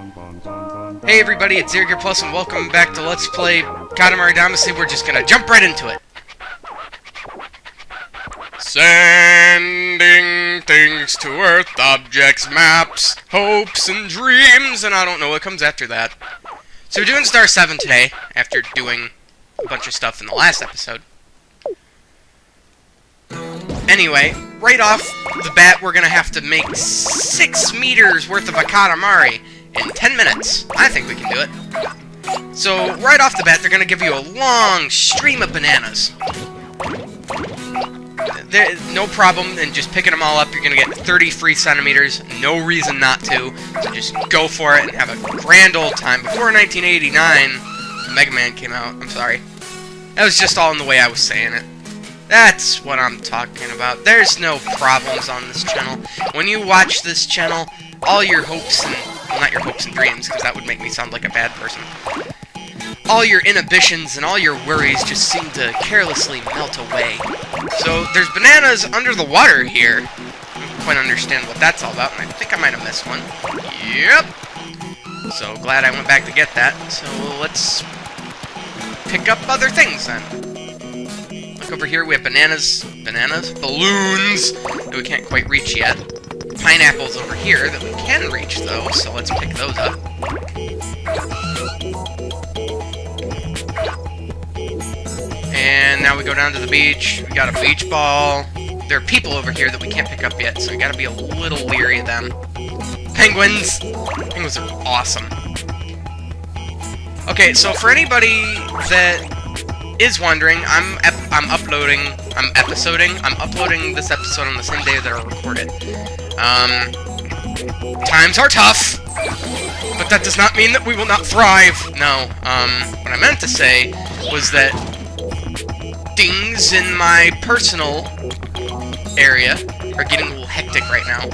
Hey everybody, it's Zerger Plus and welcome back to Let's Play Katamari Damacy. We're just gonna jump right into it. Sending things to Earth, objects, maps, hopes, and dreams, and I don't know what comes after that. So we're doing Star 7 today, after doing a bunch of stuff in the last episode. Anyway, right off the bat, we're gonna have to make 6 meters worth of a Katamari in 10 minutes. I think we can do it. So, right off the bat, they're gonna give you a long stream of bananas. No problem in just picking them all up. You're gonna get 30 free centimeters. No reason not to. So just go for it and have a grand old time. Before 1989, Mega Man came out. I'm sorry. That was just all in the way I was saying it. That's what I'm talking about. There's no problems on this channel. When you watch this channel, all your hopes and... well, not your hopes and dreams, because that would make me sound like a bad person. All your inhibitions and all your worries just seem to carelessly melt away. So, there's bananas under the water here. I don't quite understand what that's all about, and I think I might have missed one. Yep! So, glad I went back to get that. So, let's pick up other things, then. Look over here, we have bananas, balloons, that we can't quite reach yet. Pineapples over here that we can reach, though, so let's pick those up. And now we go down to the beach. We got a beach ball. There are people over here that we can't pick up yet, so we gotta be a little leery of them. Penguins! Penguins are awesome. Okay, so for anybody that is wondering, I'm uploading this episode on the same day that I recorded. Times are tough, but that does not mean that we will not thrive. No, what I meant to say was that things in my personal area are getting a little hectic right now.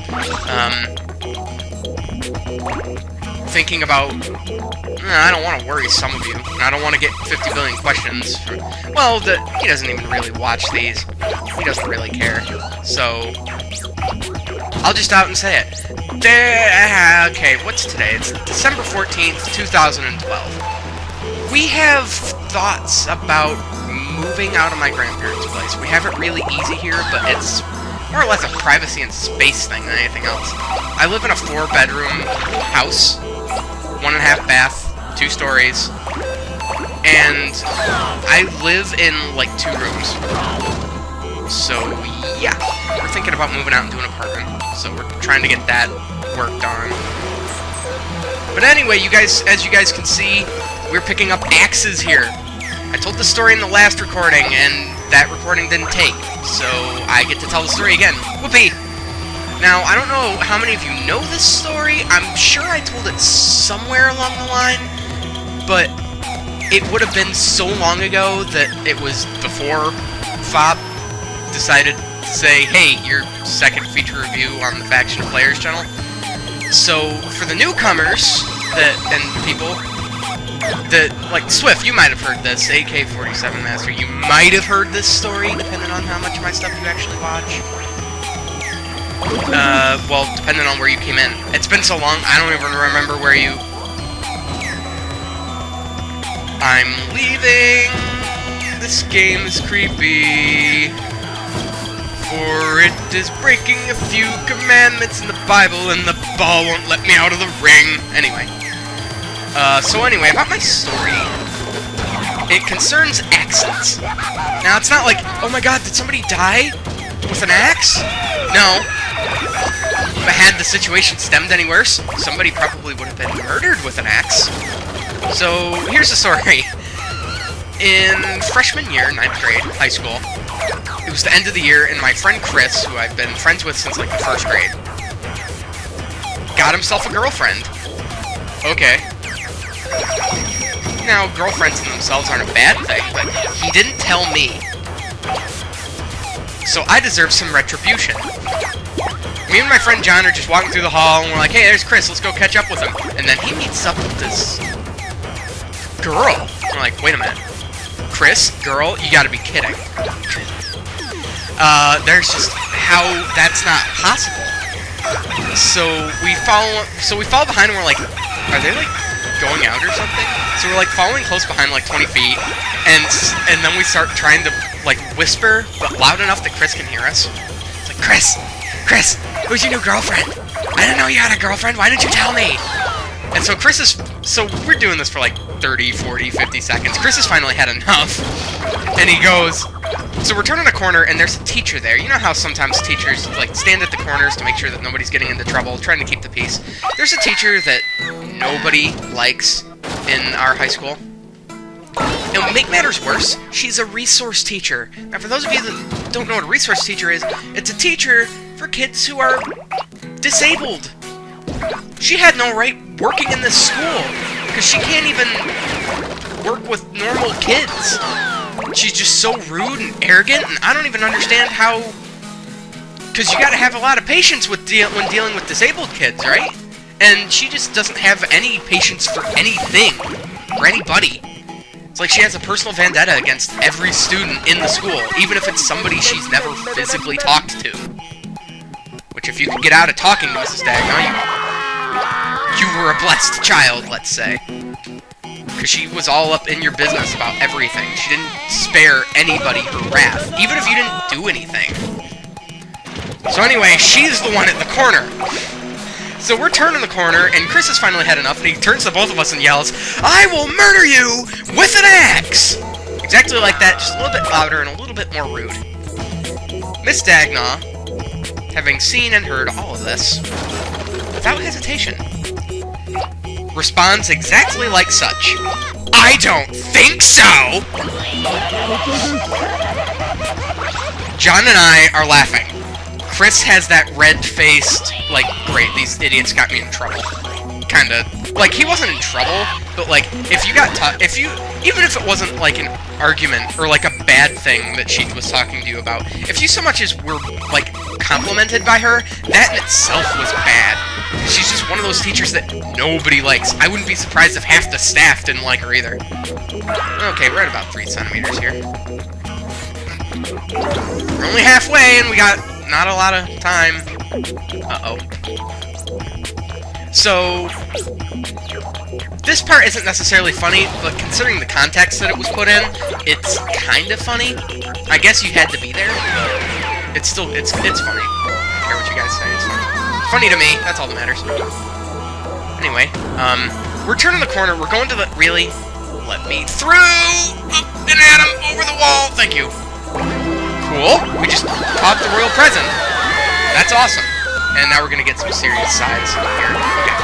Thinking about... I don't want to worry some of you. I don't want to get 50 billion questions. Well, he doesn't even really watch these. He doesn't really care. So, I'll just out and say it. Okay, what's today? It's December 14th, 2012. We have thoughts about moving out of my grandparents' place. We have it really easy here, but it's more or less a privacy and space thing than anything else. I live in a 4-bedroom house, 1.5 bath, 2 stories, and I live in, like, 2 rooms. So, yeah, we're thinking about moving out into an apartment, so we're trying to get that worked on. But anyway, you guys, as you guys can see, we're picking up axes here. I told the story in the last recording, and that recording didn't take, so I get to tell the story again. Whoopee! Now, I don't know how many of you know this story. I'm sure I told it somewhere along the line, but it would have been so long ago that it was before Fob decided to say, hey, your second feature review on the Faction of Players channel. So, for the newcomers, and people, like, Swift, you might have heard this, AK-47 Master, you might have heard this story, depending on how much of my stuff you actually watch. Well, depending on where you came in. It's been so long, I don't even remember where you... I'm leaving! This game is creepy. For it is breaking a few commandments in the Bible, and the ball won't let me out of the ring. Anyway. So anyway, about my story. It concerns axes. Now, it's not like, oh my god, did somebody die with an axe? No. But had the situation stemmed any worse, somebody probably would have been murdered with an axe. So, here's the story. In freshman year, 9th grade, high school, it was the end of the year, and my friend Chris, who I've been friends with since, like, the 1st grade, got himself a girlfriend. Okay. Now, girlfriends in themselves aren't a bad thing, but he didn't tell me. So I deserve some retribution. Me and my friend John are just walking through the hall, and we're like, hey, there's Chris, let's go catch up with him. And then he meets up with this girl. And we're like, wait a minute. Chris, girl, you gotta be kidding. There's just how that's not possible. So we follow behind and we're like, are they, like, going out or something? So we're, like, following close behind, like, 20 feet, and then we start trying to, like, whisper, but loud enough that Chris can hear us. It's like, Chris, who's your new girlfriend? I didn't know you had a girlfriend, why didn't you tell me? And so so we're doing this for, like, 30, 40, 50 seconds. Chris has finally had enough, and he goes, so we're turning a corner, and there's a teacher there. You know how sometimes teachers, like, stand at the corners to make sure that nobody's getting into trouble, trying to keep the peace. There's a teacher that nobody likes in our high school. And to make matters worse, she's a resource teacher. Now, for those of you that don't know what a resource teacher is, it's a teacher for kids who are disabled. She had no right working in this school, because she can't even work with normal kids. She's just so rude and arrogant, and I don't even understand how... Because you gotta have a lot of patience with when dealing with disabled kids, right? And she just doesn't have any patience for anything, or anybody. It's like she has a personal vendetta against every student in the school, even if it's somebody she's never physically talked to. Which, if you could get out of talking to Mrs. Dagno, you were a blessed child, let's say. Because she was all up in your business about everything. She didn't spare anybody her wrath, even if you didn't do anything. So anyway, she's the one at the corner. So we're turning the corner, and Chris has finally had enough, and he turns to both of us and yells, "I will murder you with an axe!" Exactly like that, just a little bit louder and a little bit more rude. Miss Dagnaw, having seen and heard all of this, without hesitation, responds exactly like such. I don't think so! John and I are laughing. Chris has that red-faced, like, great, these idiots got me in trouble. Kinda. Like, he wasn't in trouble, but, like, if you got even if it wasn't, like, an argument, or, like, a bad thing that she was talking to you about, if you so much as were, like, complimented by her, that in itself was bad. She's just one of those teachers that nobody likes. I wouldn't be surprised if half the staff didn't like her either. Okay, we're at about 3 centimeters here. We're only halfway, and we got not a lot of time. Uh-oh. So, this part isn't necessarily funny, but considering the context that it was put in, it's kind of funny. I guess you had to be there, but it's still, it's funny. I don't care what you guys say, it's funny. Funny to me, that's all that matters. Anyway, we're turning the corner, we're going to the... Really? Let me through! Up and at him, over the wall! Thank you. Cool, we just caught the royal present. That's awesome. And now we're gonna get some serious sides here. Okay.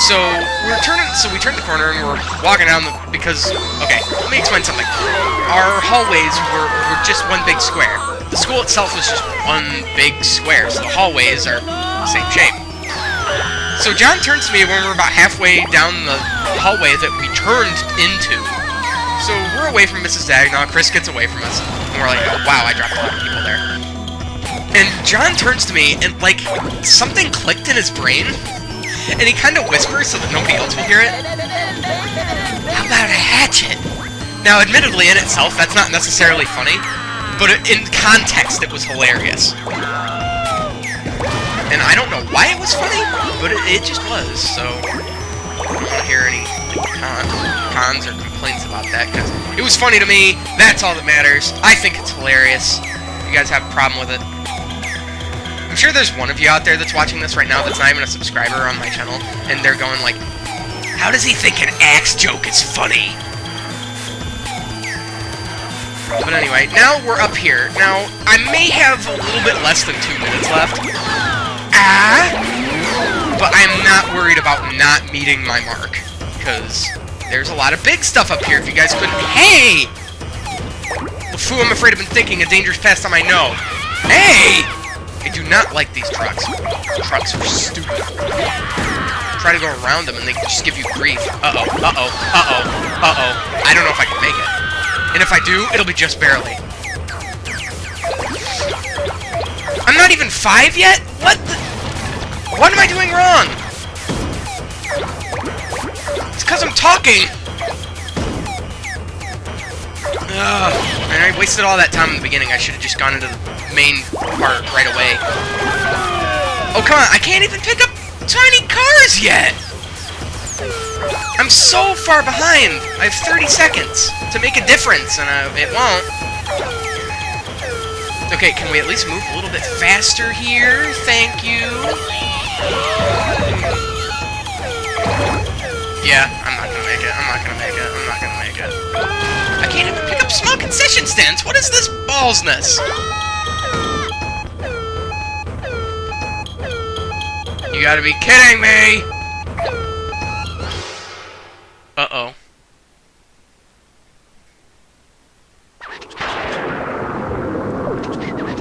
So, we turned the corner and we're walking down because... Okay, let me explain something. Our hallways were just one big square. The school itself was just one big square, so the hallways are the same shape. So John turns to me when we're about halfway down the hallway that we turned into. So we're away from Mrs. Dagnaw, Chris gets away from us, and we're like, oh, wow, I dropped a lot of people there. And John turns to me, and, like, something clicked in his brain, and he kind of whispers so that nobody else will hear it. How about a hatchet? Now, admittedly, in itself, that's not necessarily funny, but in context, it was hilarious. And I don't know why it was funny, but it just was, so I don't want to hear any cons or complaints about that, because it was funny to me, that's all that matters. I think it's hilarious. You guys have a problem with it? I'm sure there's one of you out there that's watching this right now that's not even a subscriber on my channel, and they're going like, how does he think an axe joke is funny? But anyway, now we're up here. Now, I may have a little bit less than 2 minutes left. But I'm not worried about not meeting my mark, because there's a lot of big stuff up here if you guys couldn't... Hey! The fool I'm afraid I've been thinking, a dangerous past time I know. Hey! I do not like these trucks. Trucks are stupid. Try to go around them and they just give you grief. Uh-oh, uh-oh, uh-oh, uh-oh. I don't know if I can make it. And if I do, it'll be just barely. I'm not even 5 yet? What the... What am I doing wrong? It's because I'm talking! Ugh, and I wasted all that time in the beginning. I should have just gone into the main part right away. Oh, come on, I can't even pick up tiny cars yet! I'm so far behind! I have 30 seconds to make a difference, and it won't. Okay, can we at least move a little bit faster here? Thank you. Yeah, I'm not gonna make it. I'm not gonna make it. I'm not gonna make it. I can't even pick up small concession stands! What is this ballsness? You gotta be kidding me! Uh-oh.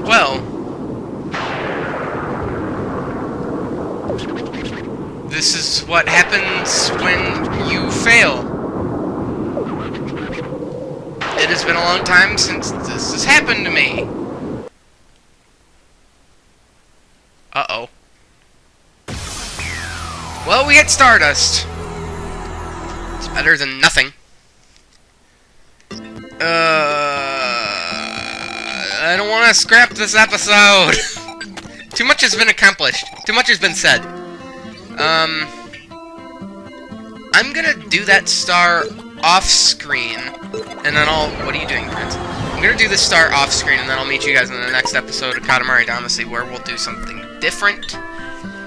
Well... this is what happens when you fail. It has been a long time since this has happened to me. Uh-oh. Well, we get Stardust. It's better than nothing. I don't want to scrap this episode. Too much has been accomplished. Too much has been said. I'm gonna do that star off-screen, and then what are you doing, Prince? I'm gonna do this star off-screen, and then I'll meet you guys in the next episode of Katamari Damacy, where we'll do something different.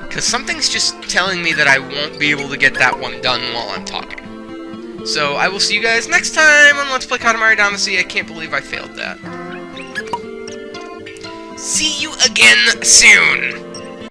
Because something's just telling me that I won't be able to get that one done while I'm talking. So, I will see you guys next time on Let's Play Katamari Damacy. I can't believe I failed that. See you again soon!